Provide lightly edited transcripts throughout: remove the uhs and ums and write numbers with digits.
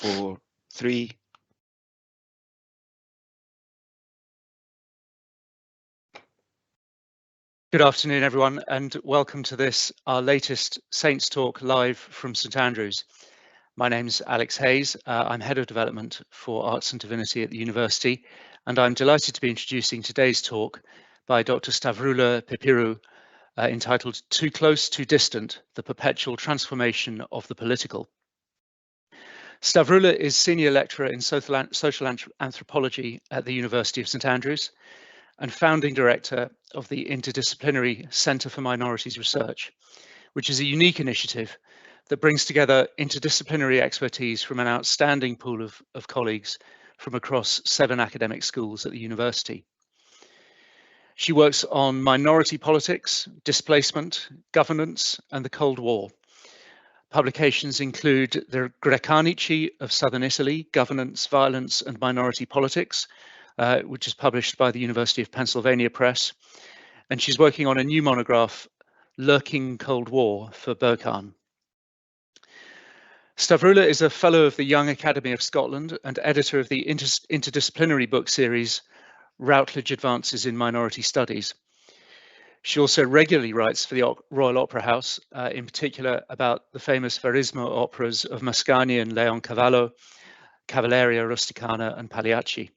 4, 3. Good afternoon, everyone, and welcome to this, our latest Saints Talk live from St Andrews. My name's Alex Hayes. I'm Head of Development for Arts and Divinity at the University, and I'm delighted to be introducing today's talk by Dr. Stavroula Pipyrou, entitled Too Close, Too Distant, the Perpetual Transformation of the Political. Stavroula is Senior Lecturer in Social Anthropology at the University of St Andrews and Founding Director of the Interdisciplinary Centre for Minorities Research, which is a unique initiative that brings together interdisciplinary expertise from an outstanding pool of colleagues from across 7 academic schools at the university. She works on minority politics, displacement, governance, and the Cold War. Publications include the Grecanici of Southern Italy, Governance, Violence, and Minority Politics, which is published by the University of Pennsylvania Press. And she's working on a new monograph, Lurking Cold War, for Berkhan. Stavroula is a fellow of the Young Academy of Scotland and editor of the interdisciplinary book series, Routledge Advances in Minority Studies. She also regularly writes for the Royal Opera House, in particular about the famous Verismo operas of Mascagni and Leoncavallo, Cavalleria Rusticana and Pagliacci.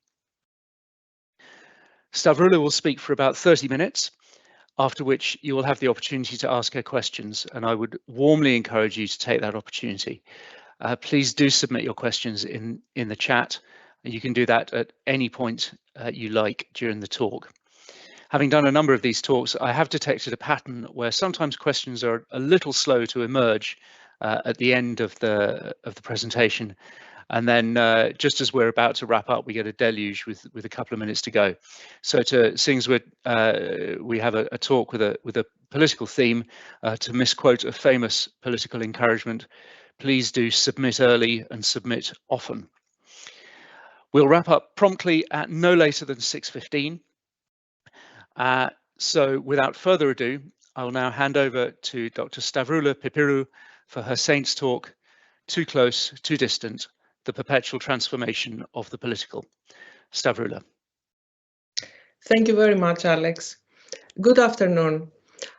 Stavroula will speak for about 30 minutes, after which you will have the opportunity to ask her questions, and I would warmly encourage you to take that opportunity. Please do submit your questions in the chat. You can do that at any point you like during the talk. Having done a number of these talks, I have detected a pattern where sometimes questions are a little slow to emerge at the end of the presentation. And then just as we're about to wrap up, we get a deluge with a couple of minutes to go. So seeing as we have a talk with a political theme, to misquote a famous political encouragement, please do submit early and submit often. We'll wrap up promptly at no later than 6:15. So without further ado, I will now hand over to Dr. Stavroula Pipyrou for her Saints Talk, Too Close, Too Distant, the Perpetual Transformation of the Political. Stavroula. Thank you very much, Alex. Good afternoon.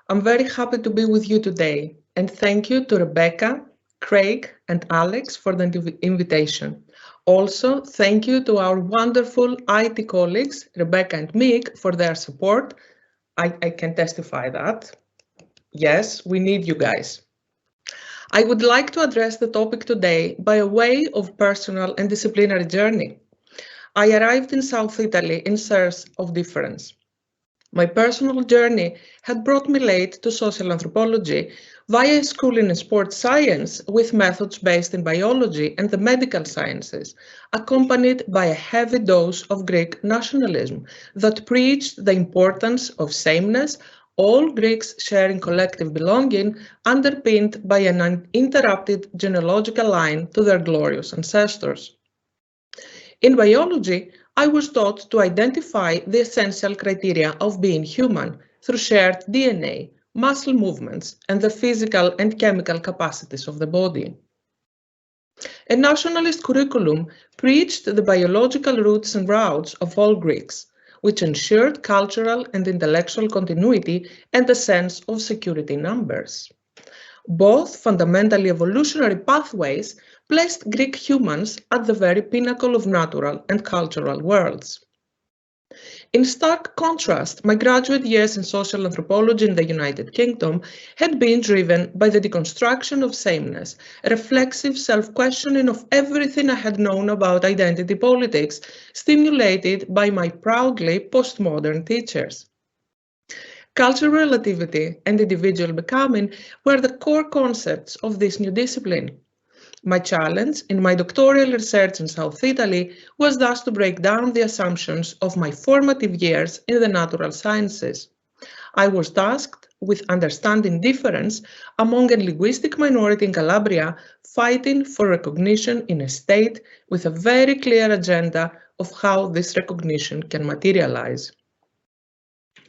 I'm very happy to be with you today, and thank you to Rebecca, Craig, and Alex for the invitation. Also, thank you to our wonderful IT colleagues, Rebecca and Mick, for their support. I can testify that. Yes, we need you guys. I would like to address the topic today by a way of personal and disciplinary journey. I arrived in South Italy in search of difference. My personal journey had brought me late to social anthropology via schooling in sports science with methods based in biology and the medical sciences, accompanied by a heavy dose of Greek nationalism that preached the importance of sameness, all Greeks sharing collective belonging, underpinned by an uninterrupted genealogical line to their glorious ancestors. In biology, I was taught to identify the essential criteria of being human through shared DNA, muscle movements, and the physical and chemical capacities of the body. A nationalist curriculum preached the biological roots and routes of all Greeks, which ensured cultural and intellectual continuity and a sense of security in numbers. Both fundamentally evolutionary pathways placed Greek humans at the very pinnacle of natural and cultural worlds. In stark contrast, my graduate years in social anthropology in the United Kingdom had been driven by the deconstruction of sameness, a reflexive self-questioning of everything I had known about identity politics, stimulated by my proudly postmodern teachers. Cultural relativity and individual becoming were the core concepts of this new discipline. My challenge in my doctoral research in South Italy was thus to break down the assumptions of my formative years in the natural sciences. I was tasked with understanding difference among a linguistic minority in Calabria, fighting for recognition in a state with a very clear agenda of how this recognition can materialize.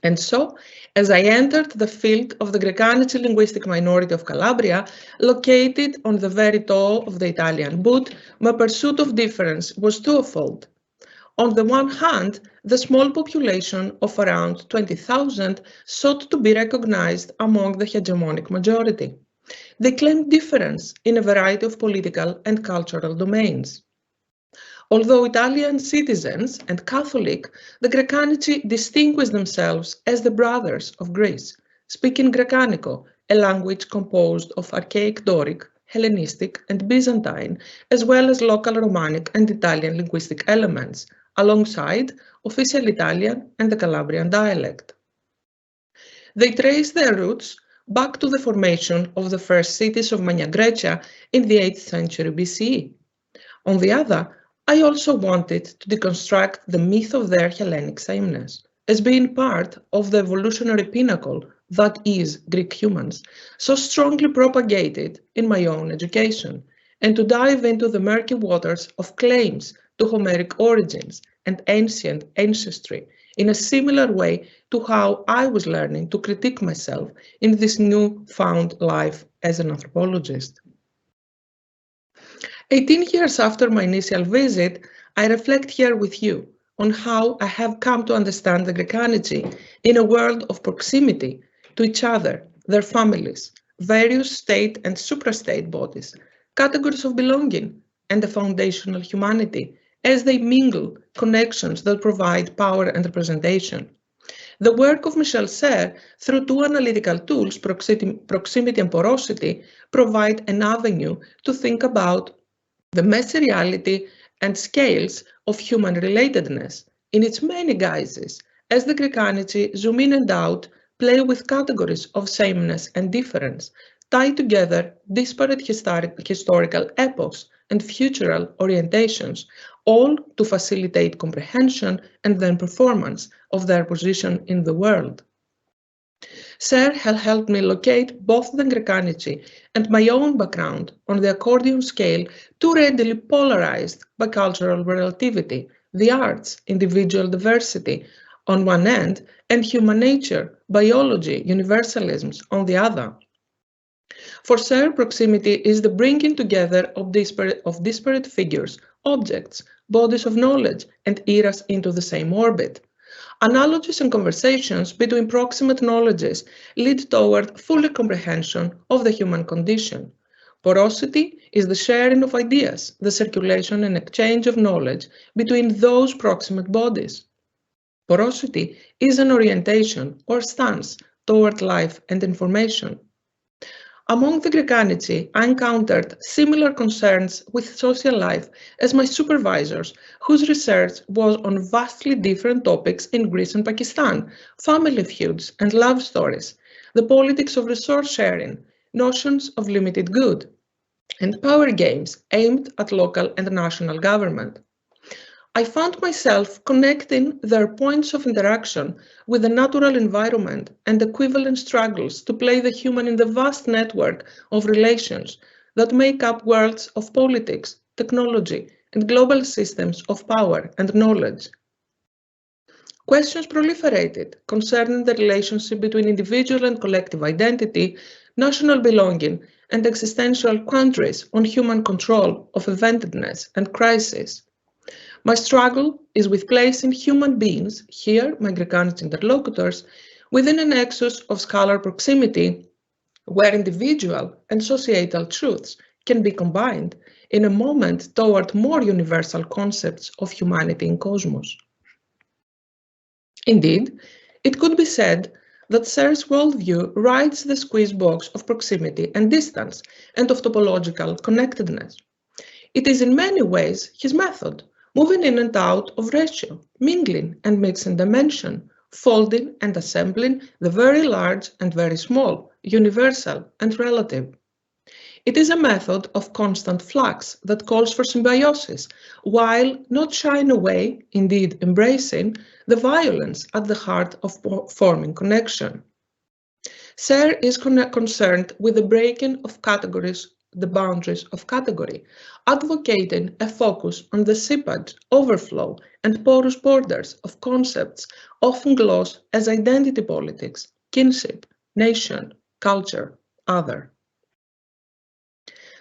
And so, as I entered the field of the Greek linguistic minority of Calabria, located on the very toe of the Italian boot, my pursuit of difference was twofold. On the one hand, the small population of around 20,000 sought to be recognized among the hegemonic majority. They claimed difference in a variety of political and cultural domains. Although Italian citizens and Catholic, the Grecanici distinguished themselves as the brothers of Greece, speaking Grecanico, a language composed of archaic Doric, Hellenistic, and Byzantine, as well as local Romanic and Italian linguistic elements, alongside official Italian and the Calabrian dialect. They trace their roots back to the formation of the first cities of Magna Graecia in the 8th century BCE. On the other, I also wanted to deconstruct the myth of their Hellenic sameness as being part of the evolutionary pinnacle that is Greek humans, so strongly propagated in my own education, and to dive into the murky waters of claims to Homeric origins and ancient ancestry in a similar way to how I was learning to critique myself in this new-found life as an anthropologist. 18 years after my initial visit, I reflect here with you on how I have come to understand the Grecanici in a world of proximity to each other, their families, various state and suprastate bodies, categories of belonging, and the foundational humanity as they mingle connections that provide power and representation. The work of Michel Serres through two analytical tools, proximity and porosity, provide an avenue to think about the messy reality and scales of human relatedness in its many guises, as the Grecanici zoom in and out, play with categories of sameness and difference, tie together disparate historical epochs and futural orientations, all to facilitate comprehension and then performance of their position in the world. Serres has helped me locate both the Grecanici and my own background on the accordion scale too readily polarized by cultural relativity, the arts, individual diversity on one end, and human nature, biology, universalisms on the other. For Serres, proximity is the bringing together of disparate figures, objects, bodies of knowledge, and eras into the same orbit. Analogies and conversations between proximate knowledges lead toward fuller comprehension of the human condition. Porosity is the sharing of ideas, the circulation and exchange of knowledge between those proximate bodies. Porosity is an orientation or stance toward life and information. Among the Grecanici, I encountered similar concerns with social life as my supervisors, whose research was on vastly different topics in Greece and Pakistan, family feuds and love stories, the politics of resource sharing, notions of limited good, and power games aimed at local and national government. I found myself connecting their points of interaction with the natural environment and equivalent struggles to play the human in the vast network of relations that make up worlds of politics, technology, and global systems of power and knowledge. Questions proliferated concerning the relationship between individual and collective identity, national belonging, and existential quandaries on human control of eventedness and crisis. My struggle is with placing human beings, here my Grecanic interlocutors, within a nexus of scalar proximity where individual and societal truths can be combined in a moment toward more universal concepts of humanity in cosmos. Indeed, it could be said that Serres' worldview rides the squeeze box of proximity and distance and of topological connectedness. It is in many ways his method, moving in and out of ratio, mingling and mixing dimension, folding and assembling the very large and very small, universal and relative. It is a method of constant flux that calls for symbiosis, while not shying away, indeed embracing, the violence at the heart of forming connection. Serres is concerned with the breaking of categories the boundaries of category, advocating a focus on the seepage, overflow, and porous borders of concepts often glossed as identity politics, kinship, nation, culture, other.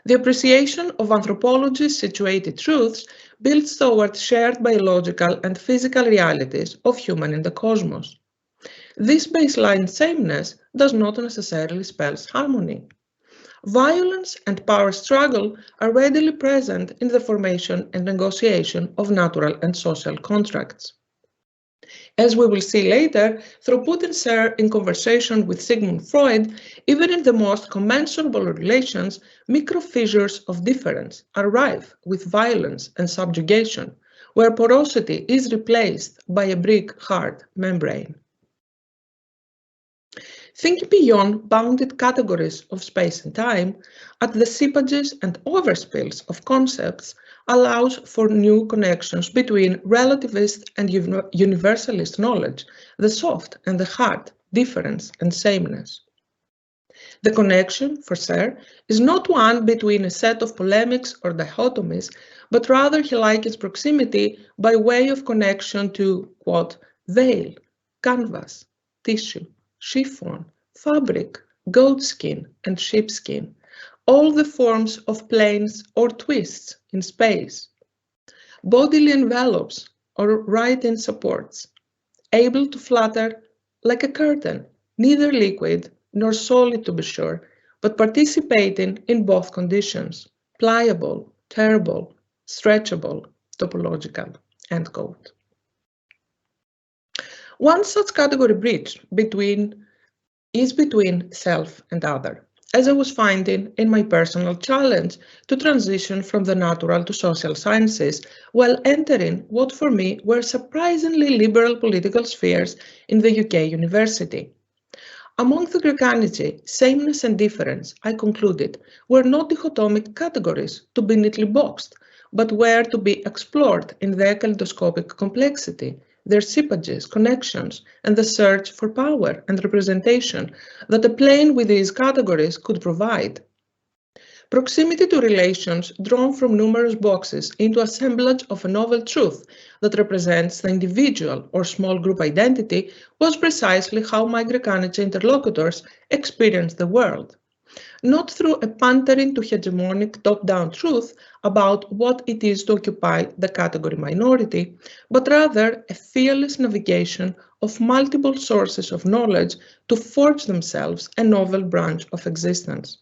The appreciation of anthropology's situated truths builds towards shared biological and physical realities of human in the cosmos. This baseline sameness does not necessarily spell harmony. Violence and power struggle are readily present in the formation and negotiation of natural and social contracts. As we will see later, through Putin's share in conversation with Sigmund Freud, even in the most commensurable relations, micro-fissures of difference are rife with violence and subjugation, where porosity is replaced by a brick-hard membrane. Thinking beyond bounded categories of space and time, at the seepages and overspills of concepts allows for new connections between relativist and universalist knowledge, the soft and the hard, difference and sameness. The connection, for Serre, is not one between a set of polemics or dichotomies, but rather he likens proximity by way of connection to, quote, veil, canvas, tissue, chiffon, fabric, goatskin, and sheepskin, all the forms of planes or twists in space, bodily envelopes or write-in supports, able to flutter like a curtain, neither liquid nor solid to be sure, but participating in both conditions, pliable, tearable, stretchable, topological, end quote. One such category bridge is between self and other, as I was finding in my personal challenge to transition from the natural to social sciences while entering what for me were surprisingly liberal political spheres in the UK university. Among the Grecanity, sameness and difference, I concluded, were not dichotomic categories to be neatly boxed, but were to be explored in their kaleidoscopic complexity, their seepages, connections, and the search for power and representation that a plane with these categories could provide. Proximity to relations drawn from numerous boxes into assemblage of a novel truth that represents the individual or small group identity was precisely how my Grecanity interlocutors experienced the world. Not through a pandering to hegemonic top-down truth about what it is to occupy the category minority, but rather a fearless navigation of multiple sources of knowledge to forge themselves a novel branch of existence.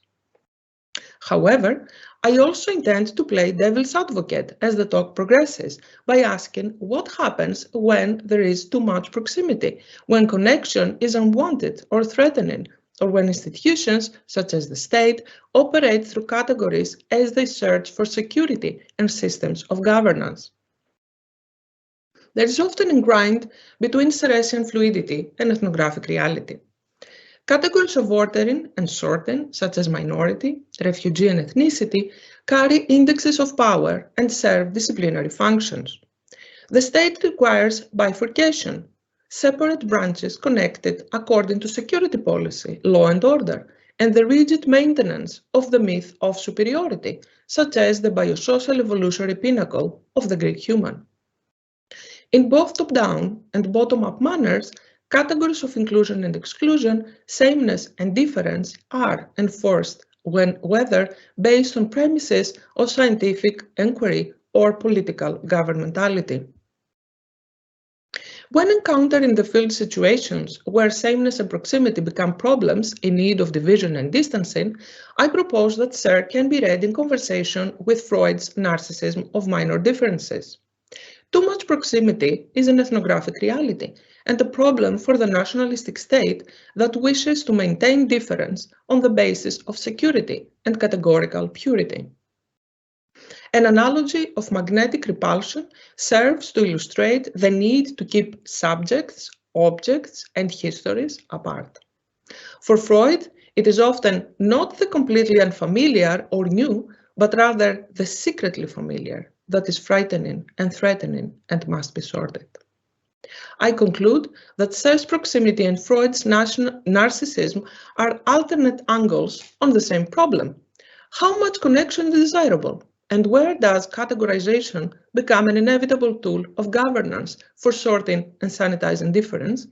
However, I also intend to play devil's advocate as the talk progresses by asking what happens when there is too much proximity, when connection is unwanted or threatening, or when institutions, such as the state, operate through categories as they search for security and systems of governance. There is often a grind between Seresian fluidity and ethnographic reality. Categories of ordering and sorting, such as minority, refugee, and ethnicity, carry indexes of power and serve disciplinary functions. The state requires bifurcation, separate branches connected according to security policy, law and order, and the rigid maintenance of the myth of superiority, such as the biosocial evolutionary pinnacle of the Greek human. In both top-down and bottom-up manners, categories of inclusion and exclusion, sameness and difference are enforced whether based on premises of scientific inquiry or political governmentality. When encountered in the field situations where sameness and proximity become problems in need of division and distancing, I propose that Serre can be read in conversation with Freud's narcissism of minor differences. Too much proximity is an ethnographic reality and a problem for the nationalistic state that wishes to maintain difference on the basis of security and categorical purity. An analogy of magnetic repulsion serves to illustrate the need to keep subjects, objects, and histories apart. For Freud, it is often not the completely unfamiliar or new, but rather the secretly familiar that is frightening and threatening and must be sorted. I conclude that Serre's proximity and Freud's narcissism are alternate angles on the same problem. How much connection is desirable? And where does categorization become an inevitable tool of governance for sorting and sanitizing difference?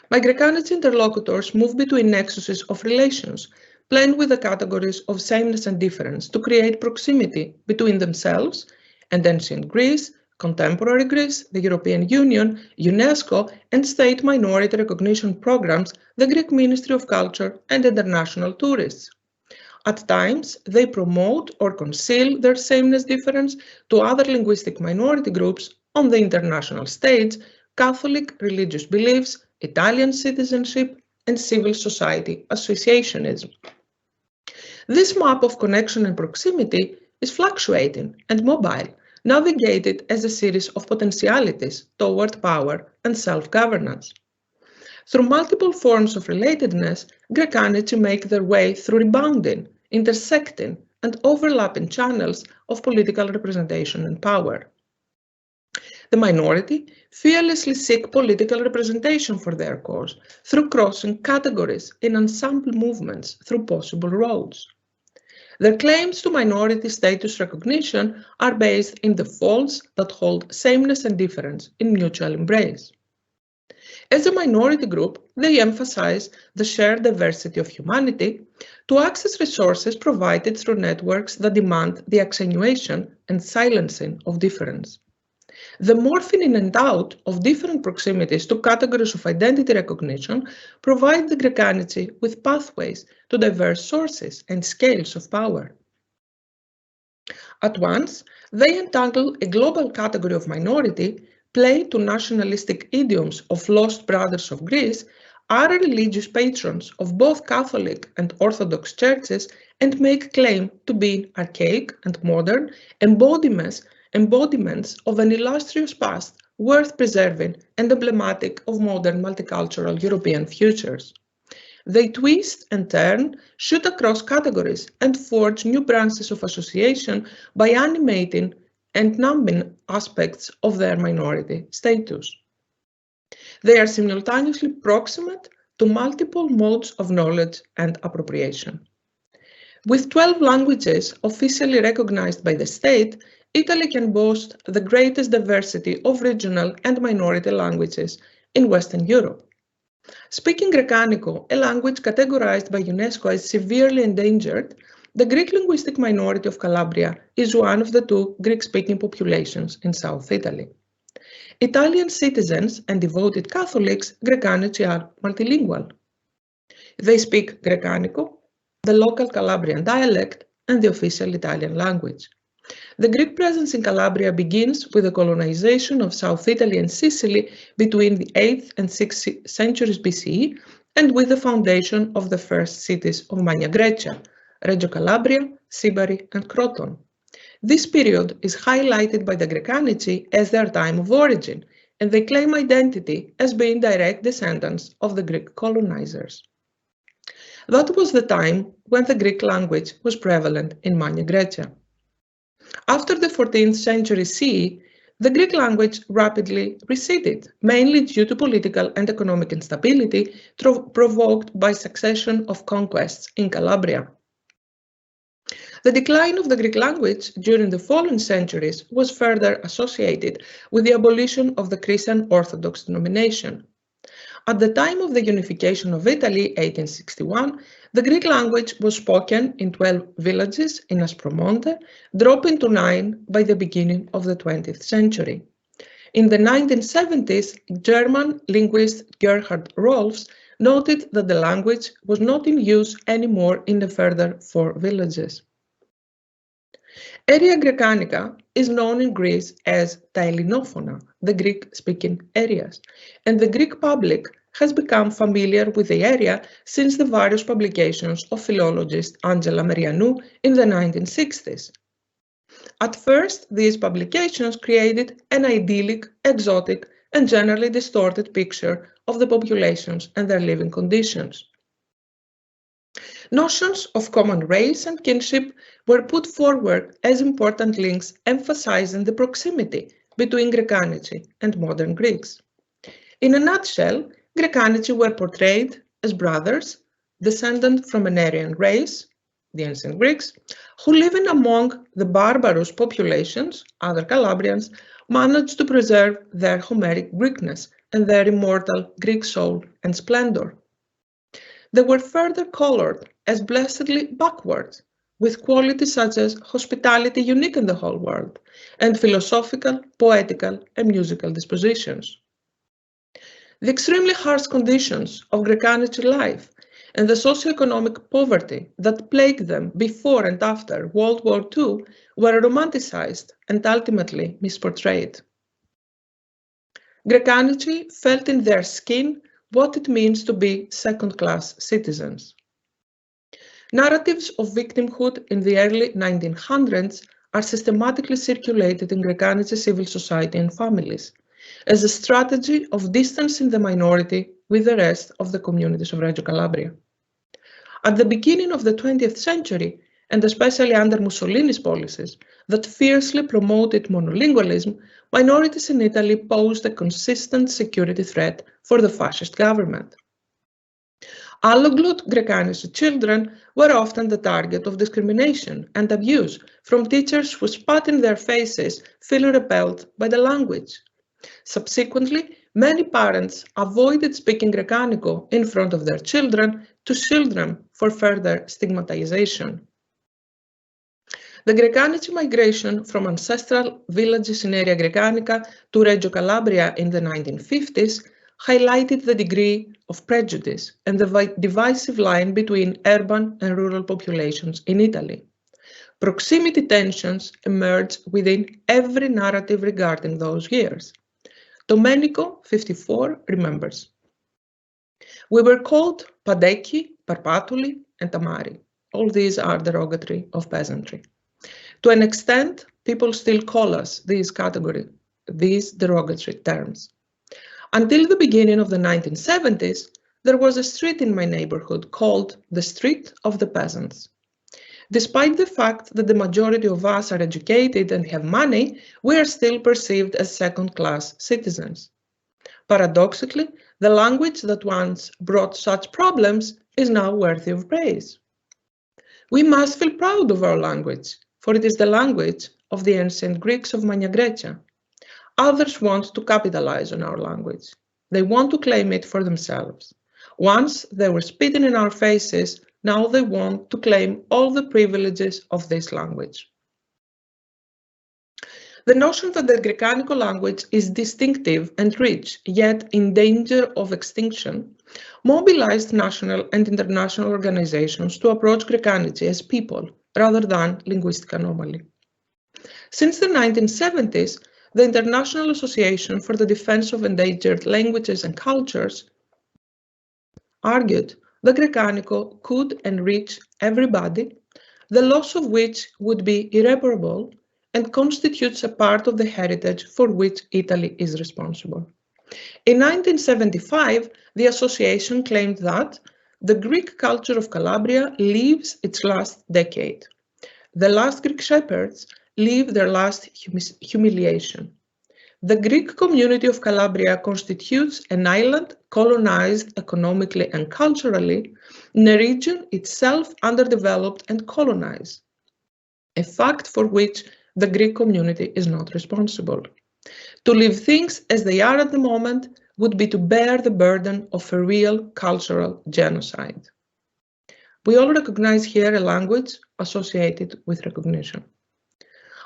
My Grecanity interlocutors move between nexuses of relations, playing with the categories of sameness and difference to create proximity between themselves and ancient Greece, contemporary Greece, the European Union, UNESCO, and state minority recognition programs, the Greek Ministry of Culture, and international tourists. At times, they promote or conceal their sameness difference to other linguistic minority groups on the international stage, Catholic religious beliefs, Italian citizenship, and civil society associationism. This map of connection and proximity is fluctuating and mobile, navigated as a series of potentialities toward power and self-governance. Through multiple forms of relatedness, Grecanity make their way through rebounding, intersecting, and overlapping channels of political representation and power. The minority fearlessly seek political representation for their cause through crossing categories in ensemble movements through possible roads. Their claims to minority status recognition are based in the folds that hold sameness and difference in mutual embrace. As a minority group, they emphasize the shared diversity of humanity to access resources provided through networks that demand the extenuation and silencing of difference. The morphing in and out of different proximities to categories of identity recognition provide the Grecanity with pathways to diverse sources and scales of power. At once, they entangle a global category of minority, play to nationalistic idioms of lost brothers of Greece, are religious patrons of both Catholic and Orthodox churches, and make claim to be archaic and modern embodiments of an illustrious past worth preserving and emblematic of modern multicultural European futures. They twist and turn, shoot across categories, and forge new branches of association by animating and numbing aspects of their minority status. They are simultaneously proximate to multiple modes of knowledge and appropriation. With 12 languages officially recognized by the state, Italy can boast the greatest diversity of regional and minority languages in Western Europe. Speaking Grecanico, a language categorized by UNESCO as severely endangered, the Greek linguistic minority of Calabria is one of the two Greek-speaking populations in South Italy. Italian citizens and devoted Catholics, Grecanici are multilingual. They speak Grecanico, the local Calabrian dialect, and the official Italian language. The Greek presence in Calabria begins with the colonization of South Italy and Sicily between the 8th and 6th centuries BCE, and with the foundation of the first cities of Magna Graecia, Reggio Calabria, Sibari, and Croton. This period is highlighted by the Grecanici as their time of origin, and they claim identity as being direct descendants of the Greek colonizers. That was the time when the Greek language was prevalent in Magna Graecia. After the 14th century CE, the Greek language rapidly receded, mainly due to political and economic instability provoked by succession of conquests in Calabria. The decline of the Greek language during the following centuries was further associated with the abolition of the Christian Orthodox denomination. At the time of the unification of Italy, 1861, the Greek language was spoken in 12 villages in Aspromonte, dropping to 9 by the beginning of the 20th century. In the 1970s, German linguist Gerhard Rolfs noted that the language was not in use anymore in the further 4 villages. Area Grecanica is known in Greece as ta Ελληνόφωνα, the Greek-speaking areas, and the Greek public has become familiar with the area since the various publications of philologist Angela Merianou in the 1960s. At first, these publications created an idyllic, exotic, and generally distorted picture of the populations and their living conditions. Notions of common race and kinship were put forward as important links emphasizing the proximity between Grecanici and modern Greeks. In a nutshell, Grecanici were portrayed as brothers, descendant from an Aryan race, the ancient Greeks, who living among the barbarous populations, other Calabrians, managed to preserve their Homeric Greekness and their immortal Greek soul and splendor. They were further colored as blessedly backward, with qualities such as hospitality unique in the whole world, and philosophical, poetical, and musical dispositions. The extremely harsh conditions of Greek life and the socio-economic poverty that plagued them before and after World War II were romanticized and ultimately misportrayed. Greek felt in their skin what it means to be second-class citizens. Narratives of victimhood in the early 1900s are systematically circulated in Greek civil society and families as a strategy of distancing the minority with the rest of the communities of Reggio Calabria. At the beginning of the 20th century, and especially under Mussolini's policies that fiercely promoted monolingualism, minorities in Italy posed a consistent security threat for the fascist government. Alloglot Greek children were often the target of discrimination and abuse from teachers who spat in their faces, feeling repelled by the language. Subsequently, many parents avoided speaking Greek in front of their children to shield them for further stigmatization. The Greek migration from ancestral villages in Area Grecanica to Reggio Calabria in the 1950s highlighted the degree of prejudice and the divisive line between urban and rural populations in Italy. Proximity tensions emerged within every narrative regarding those years. Domenico, 54, remembers. We were called Padecchi, Perpetuali, and Tamari. All these are derogatory of peasantry. To an extent, people still call us these derogatory terms. Until the beginning of the 1970s, there was a street in my neighborhood called the Street of the Peasants. Despite the fact that the majority of us are educated and have money, we are still perceived as second-class citizens. Paradoxically, the language that once brought such problems is now worthy of praise. We must feel proud of our language, for it is the language of the ancient Greeks of Magna Graecia. Others want to capitalize on our language. They want to claim it for themselves. Once they were spitting in our faces, now they want to claim all the privileges of this language. The notion that the Greek language is distinctive and rich, yet in danger of extinction, mobilized national and international organizations to approach Greek as people rather than linguistic anomaly. Since the 1970s, the International Association for the Defense of Endangered Languages and Cultures argued that Greek could enrich everybody, the loss of which would be irreparable and constitutes a part of the heritage for which Italy is responsible. In 1975, the association claimed that the Greek culture of Calabria lives its last decade. The last Greek shepherds live their last humiliation. The Greek community of Calabria constitutes an island colonized economically and culturally in a region itself underdeveloped and colonized, a fact for which the Greek community is not responsible. To leave things as they are at the moment would be to bear the burden of a real cultural genocide. We all recognize here a language associated with recognition.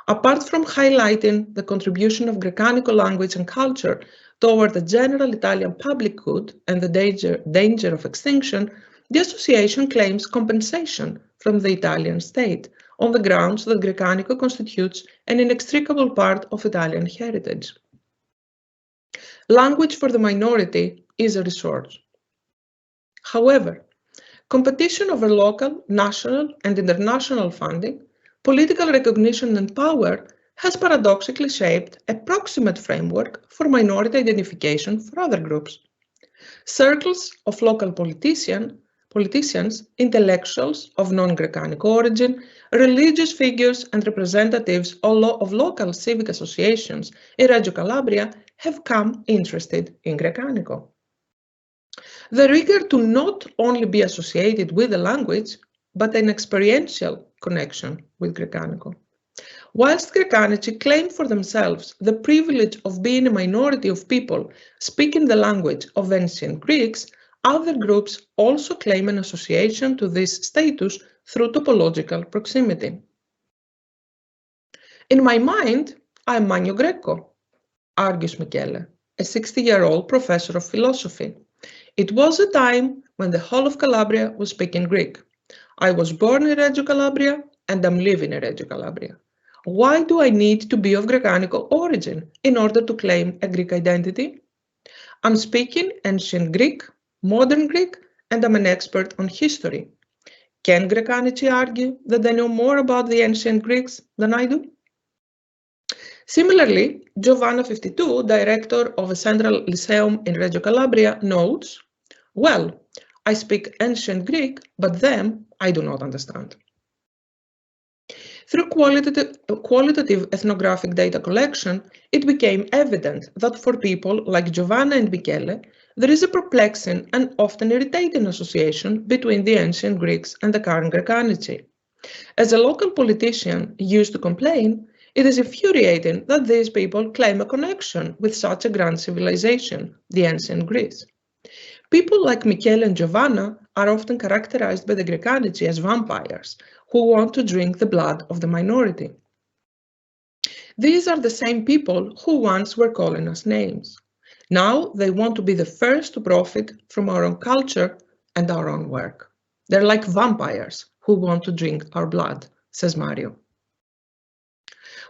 Apart from highlighting the contribution of Greek language and culture toward the general Italian public good and the danger of extinction, the association claims compensation from the Italian state on the grounds that Greek constitutes an inextricable part of Italian heritage. Language for the minority is a resource. However, competition over local, national, and international funding, political recognition and power has paradoxically shaped a proximate framework for minority identification for other groups. Circles of local politicians, intellectuals of non-Greek origin, religious figures and representatives of local civic associations in Reggio Calabria have come interested in Greek. The rigor to not only be associated with the language, but an experiential connection with Greek-Anico. Whilst Greek-Anici claim for themselves the privilege of being a minority of people speaking the language of ancient Greeks, other groups also claim an association to this status through topological proximity. In my mind, I am Magno Greco, argues Michele, a 60-year-old professor of philosophy. It was a time when the whole of Calabria was speaking Greek. I was born in Reggio Calabria and I'm living in Reggio Calabria. Why do I need to be of Greek-Anico origin in order to claim a Greek identity? I'm speaking ancient Greek, modern Greek, and I'm an expert on history. Can Greek-Anici argue that they know more about the ancient Greeks than I do? Similarly, Giovanna 52, director of a central lyceum in Reggio Calabria, notes, well, I speak ancient Greek, but them I do not understand. Through qualitative ethnographic data collection, it became evident that for people like Giovanna and Michele, there is a perplexing and often irritating association between the ancient Greeks and the current Greek-Anici. As a local politician used to complain, it is infuriating that these people claim a connection with such a grand civilization, the ancient Greece. People like Michele and Giovanna are often characterized by the Greek-Anici as vampires who want to drink the blood of the minority. These are the same people who once were calling us names. Now they want to be the first to profit from our own culture and our own work. They're like vampires who want to drink our blood, says Mario.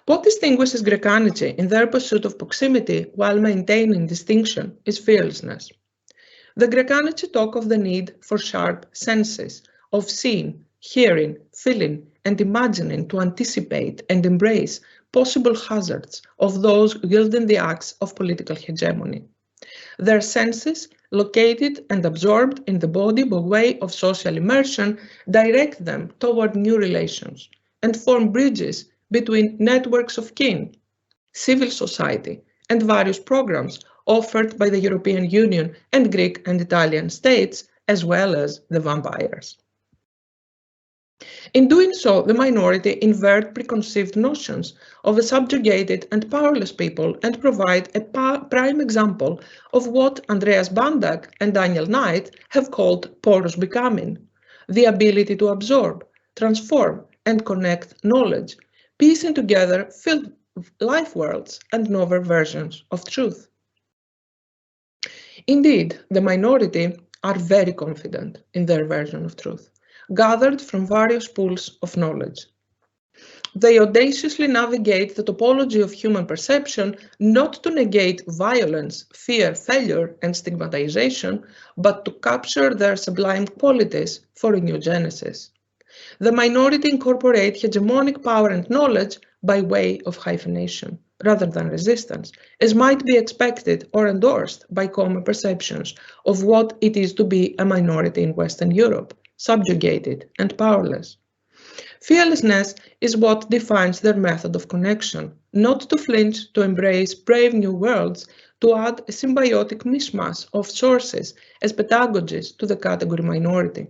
What distinguishes Greek-Anici in their pursuit of proximity while maintaining distinction is fearlessness. The Greek-Anici talk of the need for sharp senses, of seeing, hearing, feeling, and imagining to anticipate and embrace possible hazards of those wielding the axe of political hegemony. Their senses, located and absorbed in the body by way of social immersion, direct them toward new relations and form bridges between networks of kin, civil society, and various programs offered by the European Union and Greek and Italian states, as well as the vampires. In doing so, the minority invert preconceived notions of a subjugated and powerless people and provide a prime example of what Andreas Bandag and Daniel Knight have called porous becoming, the ability to absorb, transform, and connect knowledge, piecing together filled life worlds and novel versions of truth. Indeed, the minority are very confident in their version of truth, gathered from various pools of knowledge. They audaciously navigate the topology of human perception not to negate violence, fear, failure, and stigmatization, but to capture their sublime qualities for a new genesis. The minority incorporate hegemonic power and knowledge by way of hyphenation, rather than resistance, as might be expected or endorsed by common perceptions of what it is to be a minority in Western Europe, subjugated and powerless. Fearlessness is what defines their method of connection, not to flinch, to embrace brave new worlds, to add a symbiotic mishmash of sources as pedagogies to the category minority.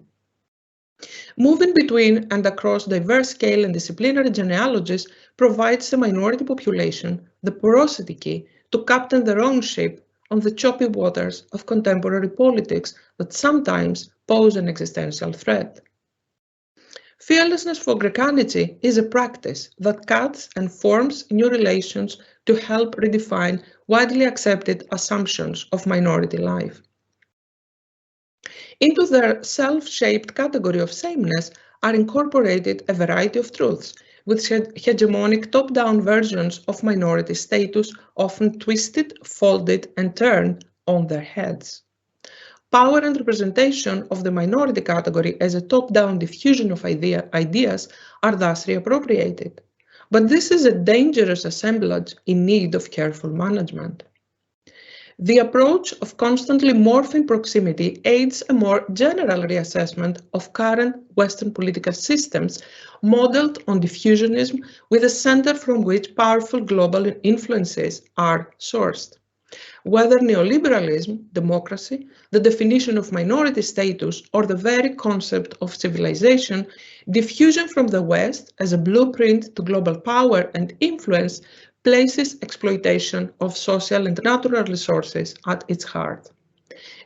Moving between and across diverse scale and disciplinary genealogies provides the minority population the porosity key to captain their own ship on the choppy waters of contemporary politics that sometimes pose an existential threat. Fearlessness for Greek-Anici is a practice that cuts and forms new relations to help redefine widely accepted assumptions of minority life. Into their self-shaped category of sameness are incorporated a variety of truths, with hegemonic top-down versions of minority status often twisted, folded, and turned on their heads. Power and representation of the minority category as a top-down diffusion of ideas are thus reappropriated. But this is a dangerous assemblage in need of careful management. The approach of constantly morphing proximity aids a more general reassessment of current Western political systems modeled on diffusionism with a center from which powerful global influences are sourced. Whether neoliberalism, democracy, the definition of minority status, or the very concept of civilization, diffusion from the West as a blueprint to global power and influence places exploitation of social and natural resources at its heart.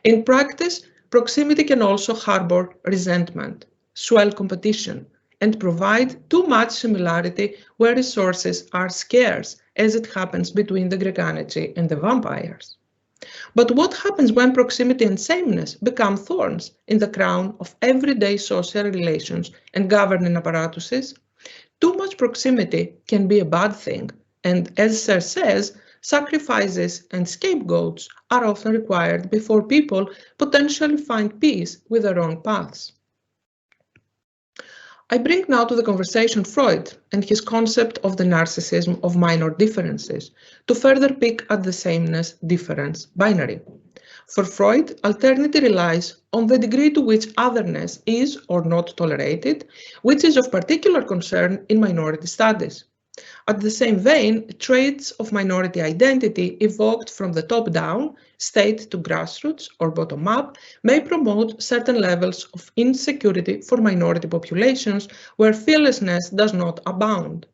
In practice, proximity can also harbor resentment, swell competition, and provide too much similarity where resources are scarce, as it happens between the Greganity and the vampires. But what happens when proximity and sameness become thorns in the crown of everyday social relations and governing apparatuses? Too much proximity can be a bad thing, and as Sir says, sacrifices and scapegoats are often required before people potentially find peace with their own paths. I bring now to the conversation Freud and his concept of the narcissism of minor differences to further pick at the sameness-difference binary. For Freud, alternity relies on the degree to which otherness is or not tolerated, which is of particular concern in minority studies. At the same vein, traits of minority identity evoked from the top down, state to grassroots or bottom up, may promote certain levels of insecurity for minority populations where fearlessness does not abound.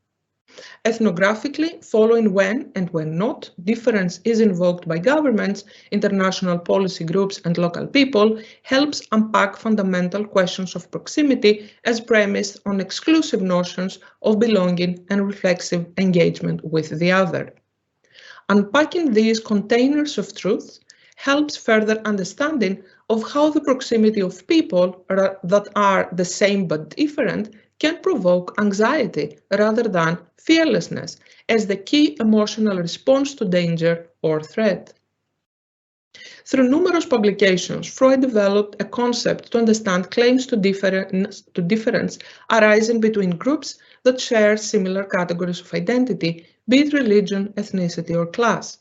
Ethnographically, following when and when not difference is invoked by governments, international policy groups, and local people helps unpack fundamental questions of proximity as premised on exclusive notions of belonging and reflexive engagement with the other. Unpacking these containers of truth helps further understanding of how the proximity of people that are the same but different can provoke anxiety rather than fearlessness as the key emotional response to danger or threat. Through numerous publications, Freud developed a concept to understand claims to difference arising between groups that share similar categories of identity, be it religion, ethnicity, or class.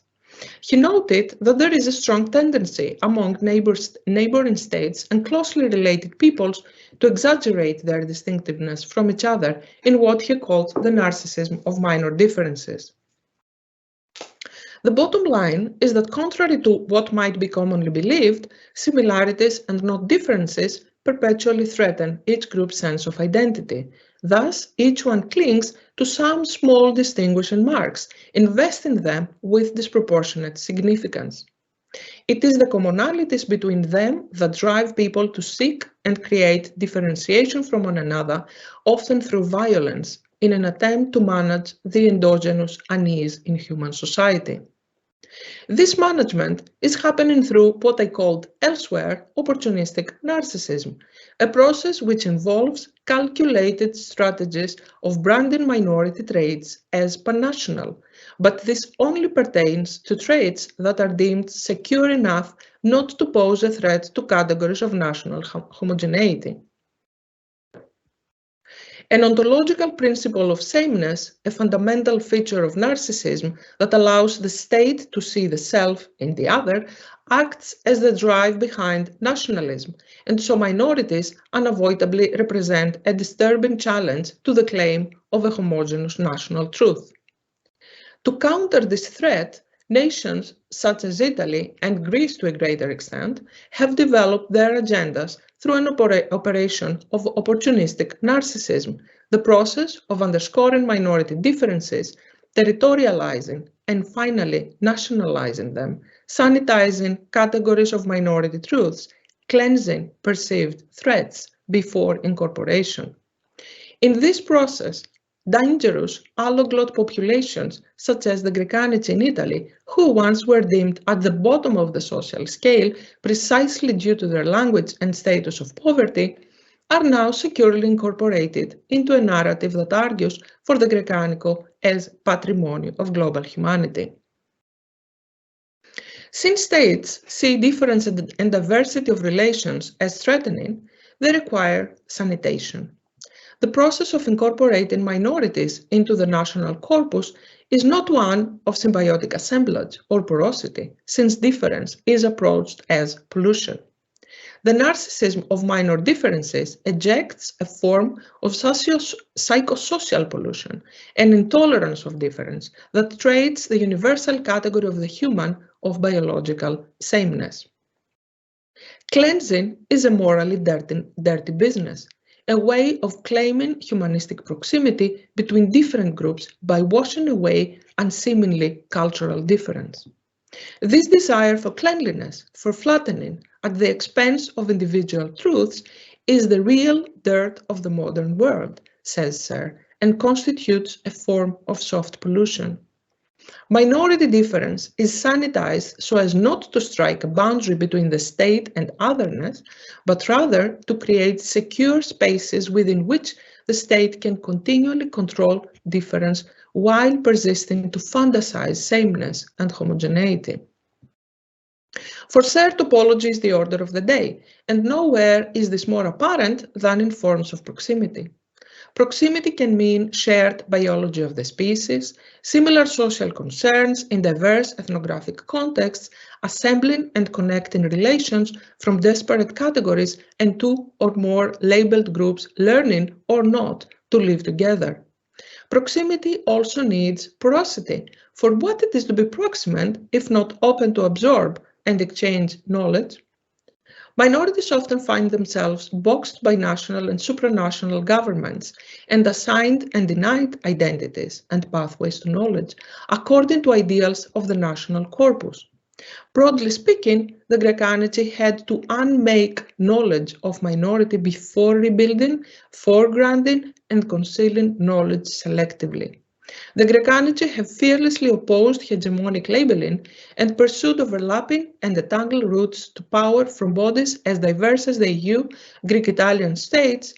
He noted that there is a strong tendency among neighboring states and closely related peoples to exaggerate their distinctiveness from each other in what he called the narcissism of minor differences. The bottom line is that contrary to what might be commonly believed, similarities and not differences perpetually threaten each group's sense of identity. Thus, each one clings to some small distinguishing marks, investing them with disproportionate significance. It is the commonalities between them that drive people to seek and create differentiation from one another, often through violence, in an attempt to manage the endogenous unease in human society. This management is happening through what I called elsewhere opportunistic narcissism, a process which involves calculated strategies of branding minority traits as panational, but this only pertains to traits that are deemed secure enough not to pose a threat to categories of national homogeneity. An ontological principle of sameness, a fundamental feature of narcissism that allows the state to see the self in the other, acts as the drive behind nationalism, and so minorities unavoidably represent a disturbing challenge to the claim of a homogeneous national truth. To counter this threat, nations such as Italy and Greece to a greater extent have developed their agendas through an operation of opportunistic narcissism, the process of underscoring minority differences, territorializing, and finally nationalizing them, sanitizing categories of minority truths, cleansing perceived threats before incorporation. In this process, dangerous alloglot populations, such as the Greganity in Italy, who once were deemed at the bottom of the social scale precisely due to their language and status of poverty, are now securely incorporated into a narrative that argues for the Grecanico as patrimony of global humanity. Since states see difference and diversity of relations as threatening, they require sanitation. The process of incorporating minorities into the national corpus is not one of symbiotic assemblage or porosity, since difference is approached as pollution. The narcissism of minor differences ejects a form of psychosocial pollution, an intolerance of difference that trades the universal category of the human of biological sameness. Cleansing is a morally dirty business, a way of claiming humanistic proximity between different groups by washing away unseemly cultural difference. This desire for cleanliness, for flattening at the expense of individual truths, is the real dirt of the modern world, says Serre, and constitutes a form of soft pollution. Minority difference is sanitized so as not to strike a boundary between the state and otherness, but rather to create secure spaces within which the state can continually control difference while persisting to fantasize sameness and homogeneity. For Serre, topology is the order of the day, and nowhere is this more apparent than in forms of proximity. Proximity can mean shared biology of the species, similar social concerns in diverse ethnographic contexts, assembling and connecting relations from disparate categories and two or more labeled groups learning or not to live together. Proximity also needs porosity, for what it is to be proximate if not open to absorb and exchange knowledge? Minorities often find themselves boxed by national and supranational governments and assigned and denied identities and pathways to knowledge according to ideals of the national corpus. Broadly speaking, the Greek had to unmake knowledge of minority before rebuilding, foregrounding, and concealing knowledge selectively. The Greek have fearlessly opposed hegemonic labeling and pursued overlapping and entangled routes to power from bodies as diverse as the EU, Greek-Italian states,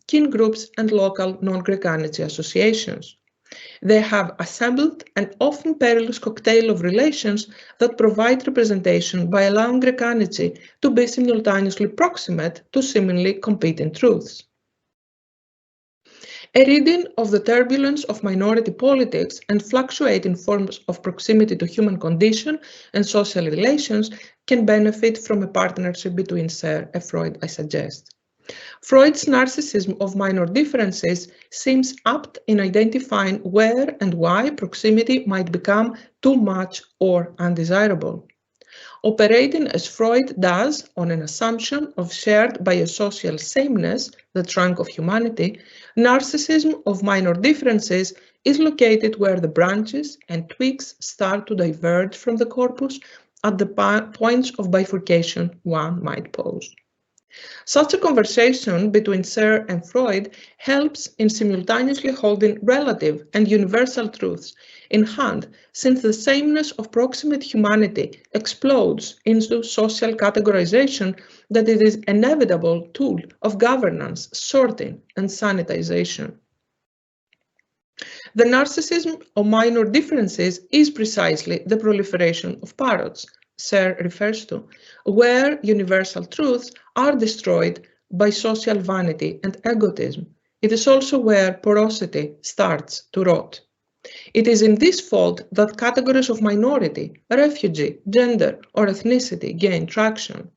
kin groups, and local non-Greek associations. They have assembled an often perilous cocktail of relations that provide representation by allowing Greek to be simultaneously proximate to seemingly competing truths. A reading of the turbulence of minority politics and fluctuating forms of proximity to human condition and social relations can benefit from a partnership between Serre and Freud, I suggest. Freud's narcissism of minor differences seems apt in identifying where and why proximity might become too much or undesirable. Operating as Freud does on an assumption of shared biosocial sameness, the trunk of humanity, narcissism of minor differences is located where the branches and twigs start to diverge from the corpus at the points of bifurcation one might pose. Such a conversation between Serre and Freud helps in simultaneously holding relative and universal truths in hand, since the sameness of proximate humanity explodes into social categorization that it is an inevitable tool of governance, sorting, and sanitization. The narcissism of minor differences is precisely the proliferation of parrots, Serre refers to, where universal truths are destroyed by social vanity and egotism. It is also where porosity starts to rot. It is in this fault that categories of minority, refugee, gender, or ethnicity gain traction.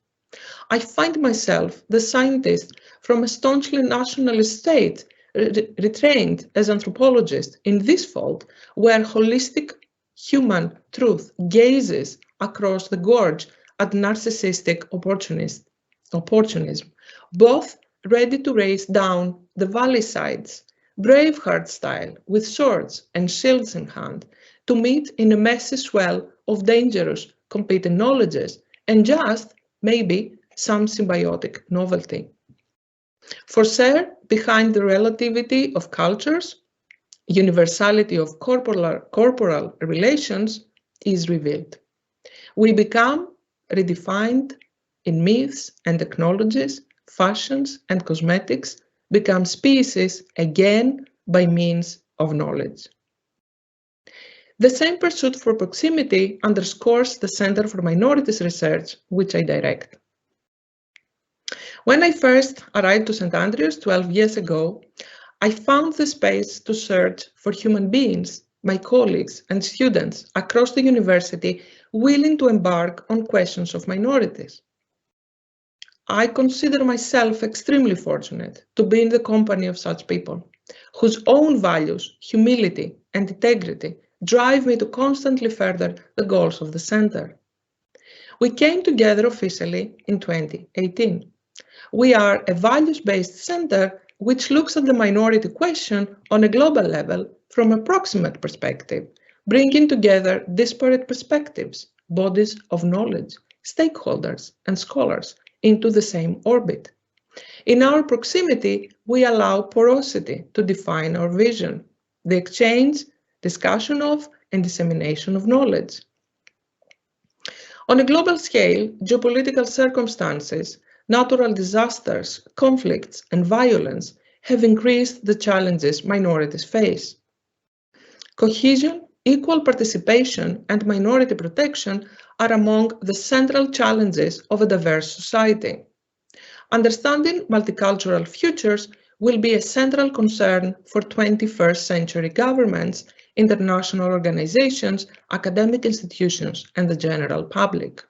I find myself the scientist from a staunchly nationalist state retrained as anthropologist in this fault where holistic human truth gazes across the gorge at narcissistic opportunism, both ready to race down the valley sides, Braveheart style, with swords and shields in hand, to meet in a messy swell of dangerous competing knowledges and just, maybe, some symbiotic novelty. For Serre, behind the relativity of cultures, universality of corporal relations is revealed. We become redefined in myths and technologies, fashions and cosmetics, become species again by means of knowledge. The same pursuit for proximity underscores the Center for Minorities Research, which I direct. When I first arrived to St. Andrews 12 years ago, I found the space to search for human beings, my colleagues and students across the university willing to embark on questions of minorities. I consider myself extremely fortunate to be in the company of such people, whose own values, humility, and integrity drive me to constantly further the goals of the Center. We came together officially in 2018. We are a values-based center which looks at the minority question on a global level from a proximate perspective, bringing together disparate perspectives, bodies of knowledge, stakeholders, and scholars into the same orbit. In our proximity, we allow porosity to define our vision, the exchange, discussion of, and dissemination of knowledge. On a global scale, geopolitical circumstances, natural disasters, conflicts, and violence have increased the challenges minorities face. Cohesion, equal participation, and minority protection are among the central challenges of a diverse society. Understanding multicultural futures will be a central concern for 21st century governments, international organizations, academic institutions, and the general public.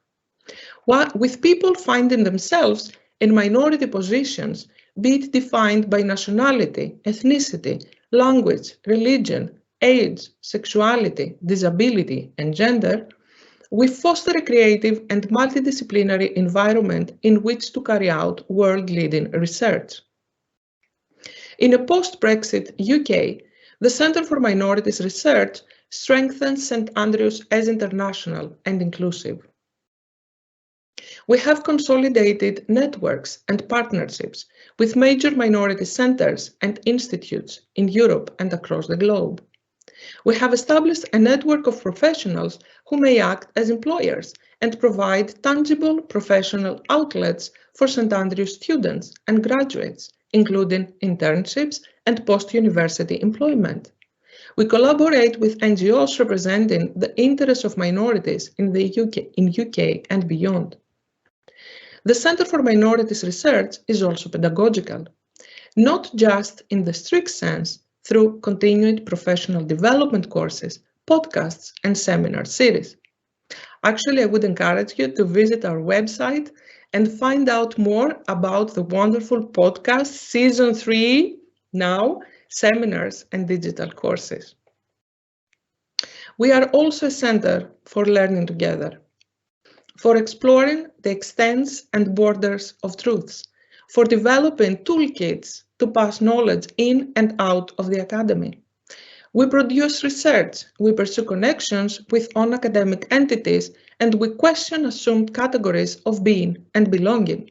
With people finding themselves in minority positions, be it defined by nationality, ethnicity, language, religion, age, sexuality, disability, and gender, we foster a creative and multidisciplinary environment in which to carry out world-leading research. In a post-Brexit UK, the Centre for Minorities Research strengthens St Andrews as international and inclusive. We have consolidated networks and partnerships with major minority centres and institutes in Europe and across the globe. We have established a network of professionals who may act as employers and provide tangible professional outlets for St Andrews students and graduates, including internships and post-university employment. We collaborate with NGOs representing the interests of minorities in the UK and beyond. The Centre for Minorities Research is also pedagogical, not just in the strict sense through continued professional development courses, podcasts, and seminar series. Actually, I would encourage you to visit our website and find out more about the wonderful podcast Season 3 now, seminars and digital courses. We are also a center for learning together, for exploring the extents and borders of truths, for developing toolkits to pass knowledge in and out of the academy. We produce research, we pursue connections with non-academic entities, and we question assumed categories of being and belonging.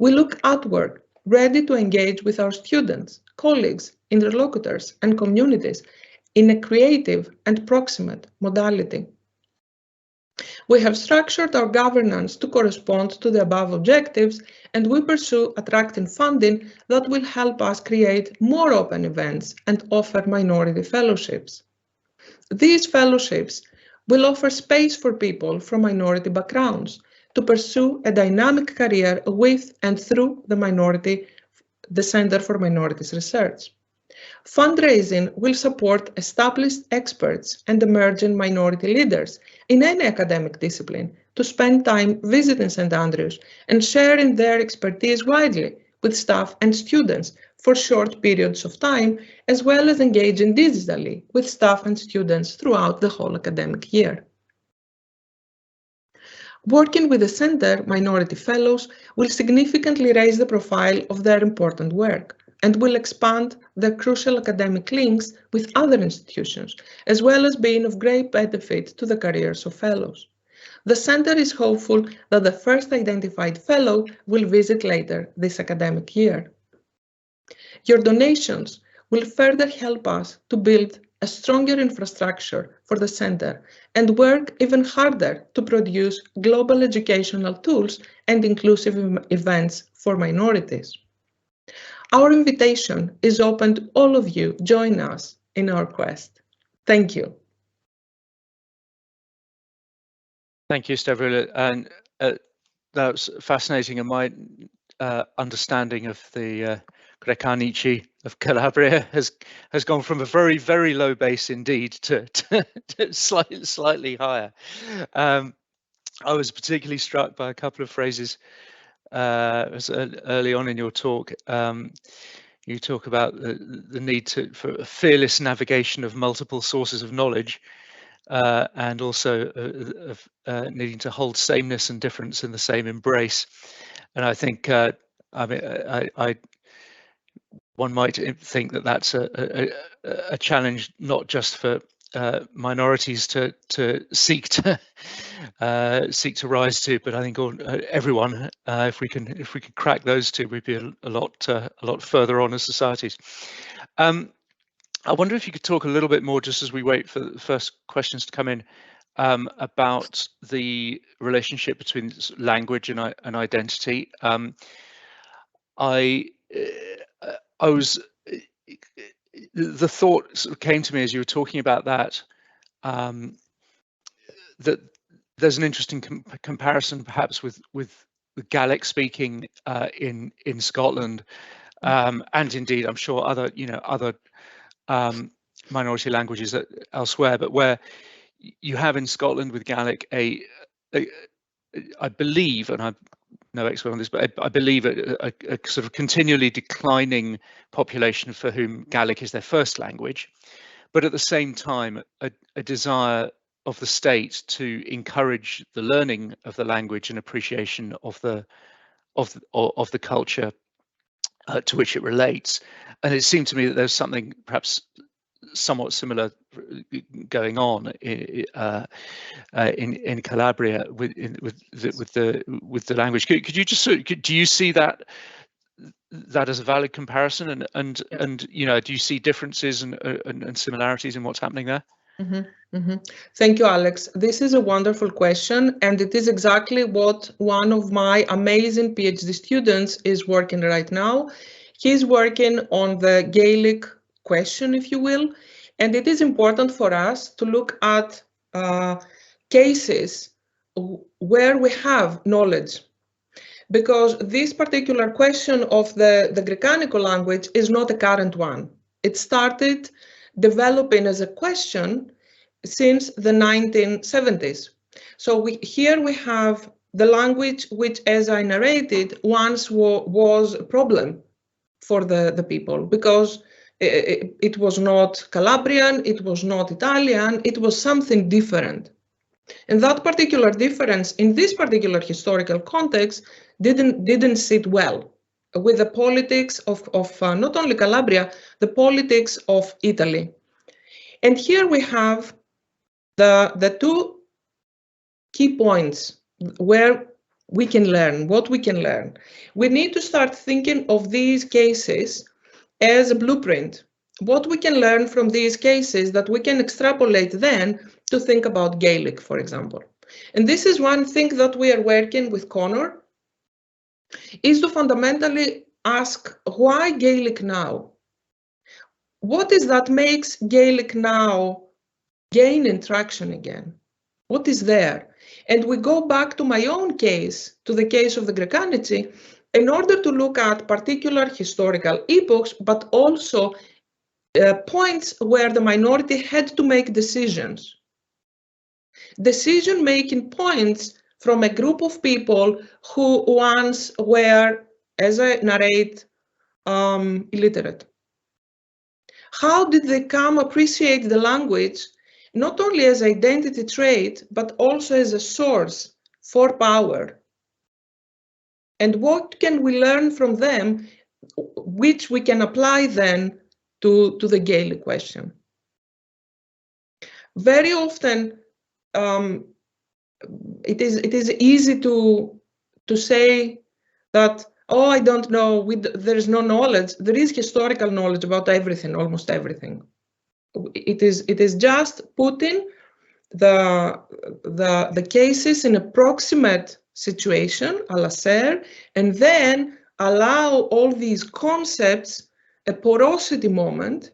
We look outward, ready to engage with our students, colleagues, interlocutors, and communities in a creative and proximate modality. We have structured our governance to correspond to the above objectives, and we pursue attracting funding that will help us create more open events and offer minority fellowships. These fellowships will offer space for people from minority backgrounds to pursue a dynamic career with and through the Center for Minorities Research. Fundraising will support established experts and emerging minority leaders in any academic discipline to spend time visiting St Andrews and sharing their expertise widely with staff and students for short periods of time, as well as engaging digitally with staff and students throughout the whole academic year. Working with the Center, Minority Fellows will significantly raise the profile of their important work and will expand their crucial academic links with other institutions, as well as being of great benefit to the careers of fellows. The Center is hopeful that the first identified fellow will visit later this academic year. Your donations will further help us to build a stronger infrastructure for the Center and work even harder to produce global educational tools and inclusive events for minorities. Our invitation is open to all of you. Join us in our quest. Thank you. Thank you, Stavroula. And that was fascinating. And my understanding of the Grecanici of Calabria has gone from a very, very low base indeed to slightly higher. I was particularly struck by a couple of phrases early on in your talk. You talk about the need for a fearless navigation of multiple sources of knowledge, and also of needing to hold sameness and difference in the same embrace. And I think, I mean, one might think that that's a challenge not just for minorities to seek to rise to, but I think everyone, if we can crack those two, we'd be a lot further on as societies. I wonder if you could talk a little bit more, just as we wait for the first questions to come in, about the relationship between language and identity. The thought sort of came to me as you were talking about that, that there's an interesting comparison perhaps with Gaelic speaking in Scotland, and indeed I'm sure other minority languages elsewhere, but where you have in Scotland with Gaelic I believe, and I'm no expert on this, but I believe a sort of continually declining population for whom Gaelic is their first language, but at the same time a desire of the state to encourage the learning of the language and appreciation of the culture to which it relates. And it seemed to me that there's something perhaps somewhat similar going on in Calabria with the language. Could you just do you see that as a valid comparison, and do you see differences and similarities in what's happening there? Thank you, Alex. This is a wonderful question, and it is exactly what one of my amazing PhD students is working right now. He's working on the Gaelic question, if you will, and it is important for us to look at cases where we have knowledge, because this particular question of the Greek language is not a current one. It started developing as a question since the 1970s. So here we have the language which, as I narrated, once was a problem for the people, because it was not Calabrian, it was not Italian, it was something different. And that particular difference in this particular historical context didn't sit well with the politics of not only Calabria, the politics of Italy. And here we have the two key points where we can learn, what we can learn. We need to start thinking of these cases as a blueprint. What we can learn from these cases that we can extrapolate then to think about Gaelic, for example. And this is one thing that we are working with Connor, is to fundamentally ask, why Gaelic now? What is that makes Gaelic now gain traction again? What is there? And we go back to my own case, to the case of the Grecanity, in order to look at particular historical epochs, but also points where the minority had to make decisions. Decision-making points from a group of people who once were, as I narrate, illiterate. How did they come appreciate the language, not only as identity trait, but also as a source for power? And what can we learn from them, which we can apply then to the Gaelic question? Very often, it is easy to say that, oh, I don't know, there is no knowledge. There is historical knowledge about everything, almost everything. It is just putting the cases in a proximate situation, à la serre, and then allow all these concepts a porosity moment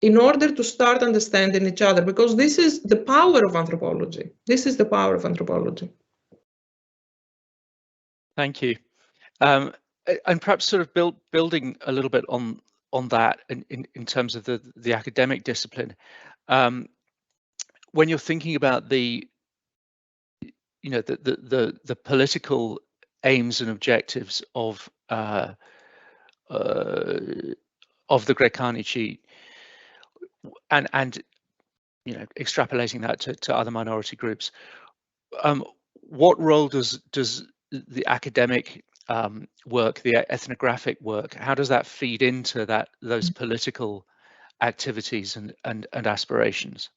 in order to start understanding each other, because this is the power of anthropology. This is the power of anthropology. Thank you. And perhaps sort of building a little bit on that in terms of the academic discipline. When you're thinking about the political aims and objectives of the Grecanici, and extrapolating that to other minority groups. What role does the academic work, the ethnographic work, how does that feed into those political activities and aspirations?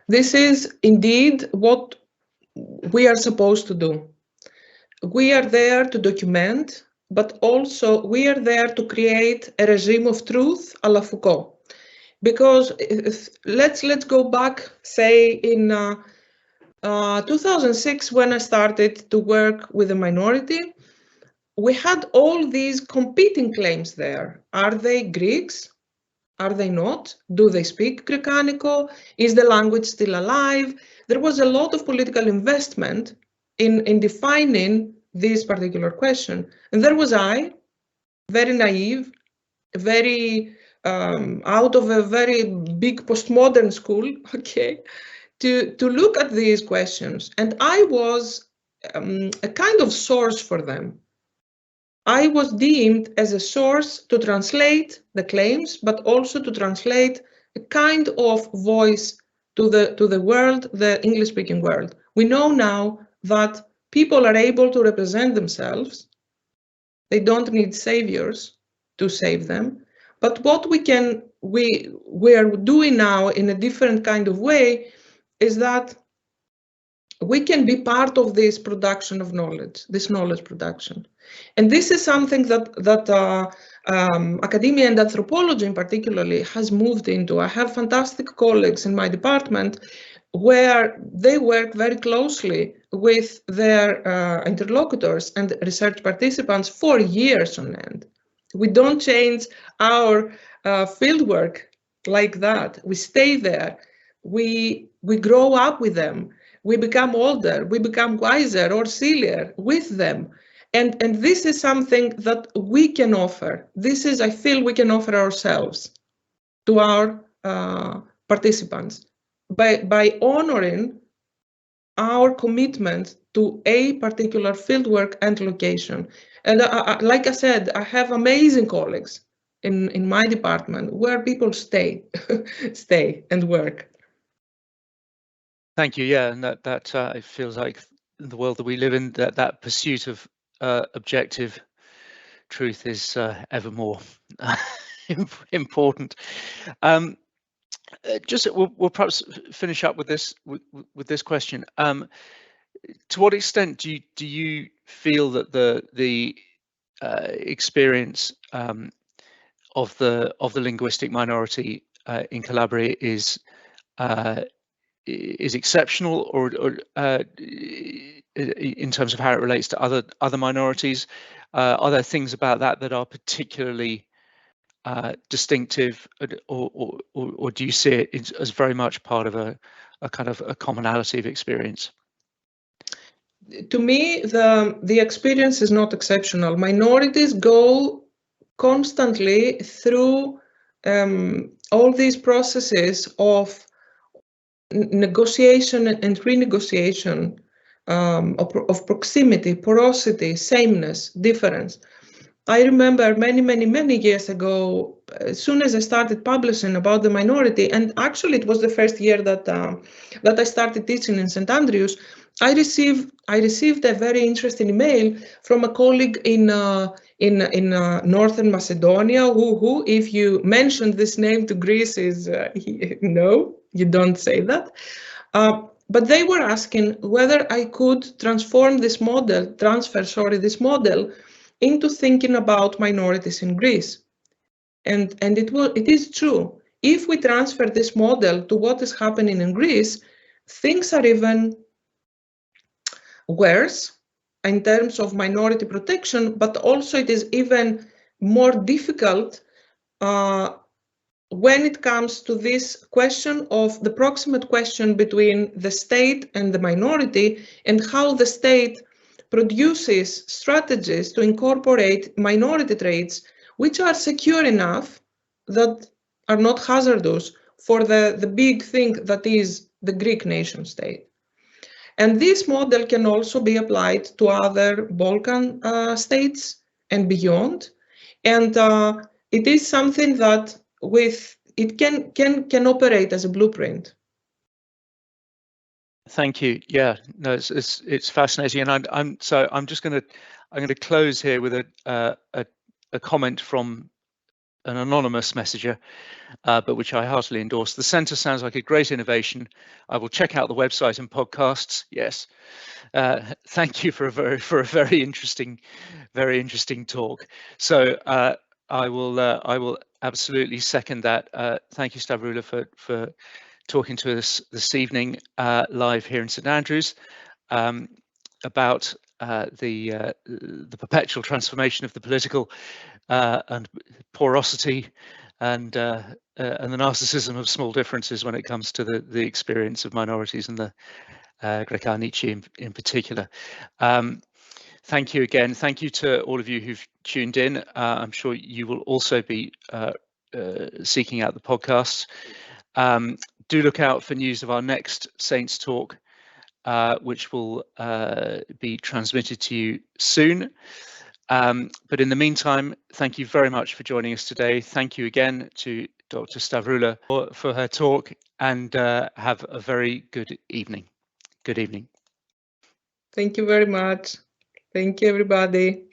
This is indeed what we are supposed to do. We are there to document, but also we are there to create a regime of truth à la Foucault. Because let's go back, say in 2006, when I started to work with a minority, we had all these competing claims there. Are they Greeks? Are they not? Do they speak Greekanico? Is the language still alive? There was a lot of political investment in defining this particular question. And there was I, very naive, very out of a very big postmodern school, okay, to look at these questions. And I was a kind of source for them. I was deemed as a source to translate the claims, but also to translate a kind of voice to the world, the English-speaking world. We know now that people are able to represent themselves. They don't need saviors to save them. But what we are doing now in a different kind of way is that we can be part of this production of knowledge, this knowledge production. And this is something that academia and anthropology in particularly has moved into. I have fantastic colleagues in my department where they work very closely with their interlocutors and research participants for years on end. We don't change our fieldwork like that. We stay there. We grow up with them. We become older, we become wiser or sillier with them. And this is something that we can offer. This is, I feel, we can offer ourselves to our participants by honoring our commitment to a particular fieldwork and location. And like I said, I have amazing colleagues in my department where people stay, stay and work. Thank you. Yeah, and that it feels like in the world that we live in, that pursuit of objective truth is ever more important. Just we'll perhaps finish up with this question. To what extent do you feel that the experience of the linguistic minority in Calabria is exceptional, or in terms of how it relates to other minorities? Are there things about that are particularly distinctive, or do you see it as very much part of a kind of a commonality of experience? To me, the experience is not exceptional. Minorities go constantly through all these processes of negotiation and renegotiation of proximity, porosity, sameness, difference. I remember many years ago, as soon as I started publishing about the minority, and actually it was the first year that I started teaching in St. Andrews, I received a very interesting email from a colleague in Northern Macedonia, who, if you mentioned this name to Greece, is no, you don't say that. But they were asking whether I could transfer this model into thinking about minorities in Greece. And it is true. If we transfer this model to what is happening in Greece, things are even worse in terms of minority protection, but also it is even more difficult when it comes to this question of the proximate question between the state and the minority, and how the state produces strategies to incorporate minority traits which are secure enough that are not hazardous for the big thing that is the Greek nation state. And this model can also be applied to other Balkan states and beyond. And it is something that with it can operate as a blueprint. Thank you. Yeah, no, it's fascinating, and I'm just going to close here with a comment from an anonymous messenger, but which I heartily endorse. The centre sounds like a great innovation. I will check out the website and podcasts. Yes, thank you for a very interesting talk. So I will absolutely second that. Thank you, Stavroula, for talking to us this evening live here in St Andrews about the perpetual transformation of the political and porosity and the narcissism of small differences when it comes to the experience of minorities and the Greco-Nietzsche in particular. Thank you again. Thank you to all of you who've tuned in. I'm sure you will also be seeking out the podcasts. Do look out for news of our next Saints Talk, which will be transmitted to you soon. But in the meantime, thank you very much for joining us today. Thank you again to Dr. Stavroula for her talk, and have a very good evening. Good evening. Thank you very much. Thank you, everybody.